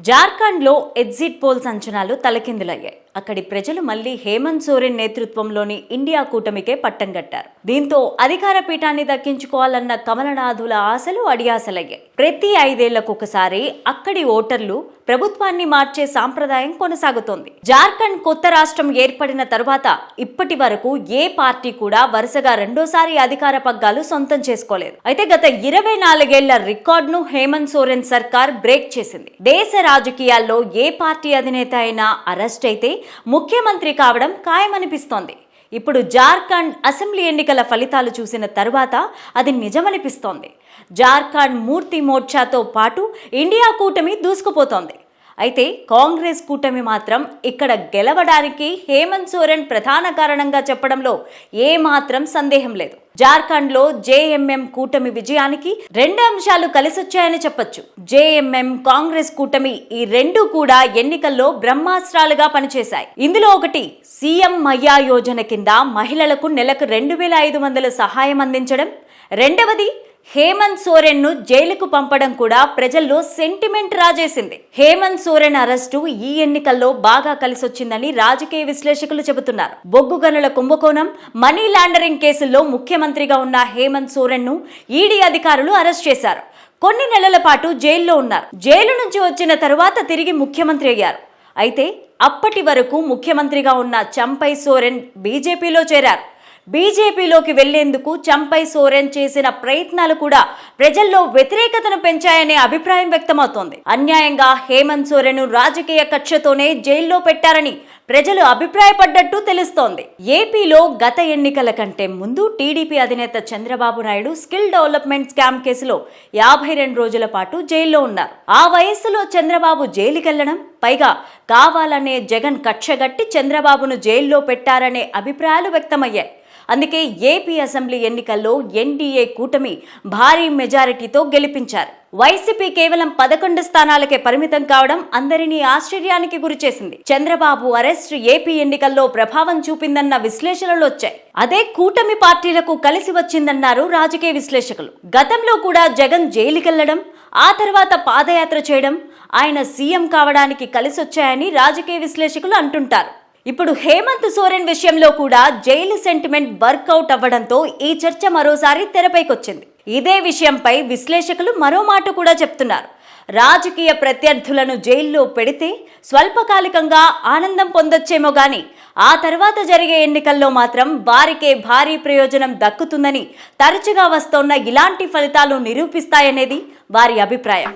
జార్ఖండ్లో exit polls అంచనాలు తలకిందులయ్యాయి. అక్కడి ప్రజలు మళ్లీ హేమంత్ సోరెన్ నేతృత్వంలోని ఇండియా కూటమికే పట్టం కట్టారు. దీంతో అధికార పీఠాన్ని దక్కించుకోవాలన్న కమలనాథుల ఆశలు అడియాసలయ్యాయి. ప్రతి 5 ఏళ్లకొకసారి అక్కడి ఓటర్లు ప్రభుత్వాన్ని మార్చే సాంప్రదాయం కొనసాగుతోంది. జార్ఖండ్ కొత్త రాష్ట్రం ఏర్పడిన తరువాత ఇప్పటి వరకు ఏ పార్టీ కూడా వరుసగా రెండోసారి అధికార పగ్గాలు సొంతం చేసుకోలేదు. అయితే గత 24 ఏళ్ల రికార్డును హేమంత్ సోరెన్ సర్కార్ బ్రేక్ చేసింది. దేశ రాజకీయాల్లో ఏ పార్టీ అధినేత అయినా అరెస్ట్ అయితే ముఖ్యమంత్రి కావడం ఖాయమనిపిస్తోంది. ఇప్పుడు జార్ఖండ్ అసెంబ్లీ ఎన్నికల ఫలితాలు చూసిన తరువాత అది నిజమనిపిస్తోంది. జార్ఖండ్ మూర్తి మోర్చాతో పాటు ఇండియా కూటమి దూసుకుపోతోంది. అయితే కాంగ్రెస్ కూటమి మాత్రం ఇక్కడ గెలవడానికి హేమంత్ సోరెన్ ప్రధాన కారణంగా చెప్పడంలో ఏమాత్రం సందేహం లేదు. జార్ఖండ్లో జేఎంఎం కూటమి విజయానికి 2 అంశాలు కలిసొచ్చాయని చెప్పొచ్చు. జేఎంఎం కాంగ్రెస్ కూటమి ఈ రెండు కూడా ఎన్నికల్లో బ్రహ్మాస్త్రాలుగా పనిచేశాయి. ఇందులో ఒకటి సీఎం మయ్యా యోజన కింద మహిళలకు నెలకు 2500 సహాయం అందించడం, రెండవది హేమంత్ సోరెన్ ను జైలుకు పంపడం కూడా ప్రజల్లో సెంటిమెంట్ రాజేసింది. హేమంత్ సోరెన్ అరెస్టు ఈ ఎన్నికల్లో బాగా కలిసొచ్చిందని రాజకీయ విశ్లేషకులు చెబుతున్నారు. బొగ్గు గనుల కుంభకోణం, మనీ లాండరింగ్ కేసుల్లో ముఖ్యమంత్రిగా ఉన్న హేమంత్ సోరెన్ ను ఈడీ అధికారులు అరెస్ట్ చేశారు. కొన్ని నెలల పాటు జైల్లో ఉన్నారు. జైలు నుంచి వచ్చిన తరువాత తిరిగి ముఖ్యమంత్రి అయ్యారు. అయితే అప్పటి వరకు ముఖ్యమంత్రిగా ఉన్న చంపై సోరెన్ బీజేపీలో చేరారు. బీజేపీలోకి వెళ్లేందుకు చంపై సోరెన్ చేసిన ప్రయత్నాలు కూడా ప్రజల్లో వ్యతిరేకతను పెంచాయనే అభిప్రాయం వ్యక్తమవుతోంది. అన్యాయంగా హేమంత్ సోరెన్ రాజకీయ కక్షతోనే జైల్లో పెట్టారని ప్రజలు అభిప్రాయపడ్డట్టు తెలుస్తోంది. ఏపీలో గత ఎన్నికల కంటే ముందు టీడీపీ అధినేత Chandrababu Naidu skill development scam కేసులో 52 రోజుల పాటు జైల్లో ఉన్నారు. ఆ వయస్సులో చంద్రబాబు జైలుకెళ్లడం, పైగా కావాలనే జగన్ కక్షగట్టి చంద్రబాబును జైల్లో పెట్టారనే అభిప్రాయాలు వ్యక్తమయ్యాయి. అందుకే ఏపీ అసెంబ్లీ ఎన్నికల్లో ఎన్డీఏ కూటమి భారీ మెజారిటీతో గెలిపించారు. వైసీపీ కేవలం 11 స్థానాలకే పరిమితం కావడం అందరినీ ఆశ్చర్యానికి గురిచేసింది. చంద్రబాబు అరెస్ట్ ఏపీ ఎన్నికల్లో ప్రభావం చూపిందన్న విశ్లేషణలు వచ్చాయి. అదే కూటమి పార్టీలకు కలిసి వచ్చిందన్నారు రాజకీయ విశ్లేషకులు. గతంలో కూడా జగన్ జైలుకెళ్లడం, ఆ తర్వాత పాదయాత్ర చేయడం ఆయన సీఎం కావడానికి కలిసొచ్చాయని రాజకీయ విశ్లేషకులు అంటుంటారు. ఇప్పుడు హేమంత్ సోరెన్ విషయంలో కూడా జైలు సెంటిమెంట్ వర్కౌట్ అవ్వడంతో ఈ చర్చ మరోసారి తెరపైకొచ్చింది. ఇదే విషయంపై విశ్లేషకులు మరో మాట కూడా చెప్తున్నారు. రాజకీయ ప్రత్యర్థులను జైల్లో పెడితే స్వల్పకాలికంగా ఆనందం పొందొచ్చేమో గాని ఆ తర్వాత జరిగే ఎన్నికల్లో మాత్రం వారికే భారీ ప్రయోజనం దక్కుతుందని తరచుగా వస్తోన్న ఇలాంటి ఫలితాలు నిరూపిస్తాయనేది వారి అభిప్రాయం.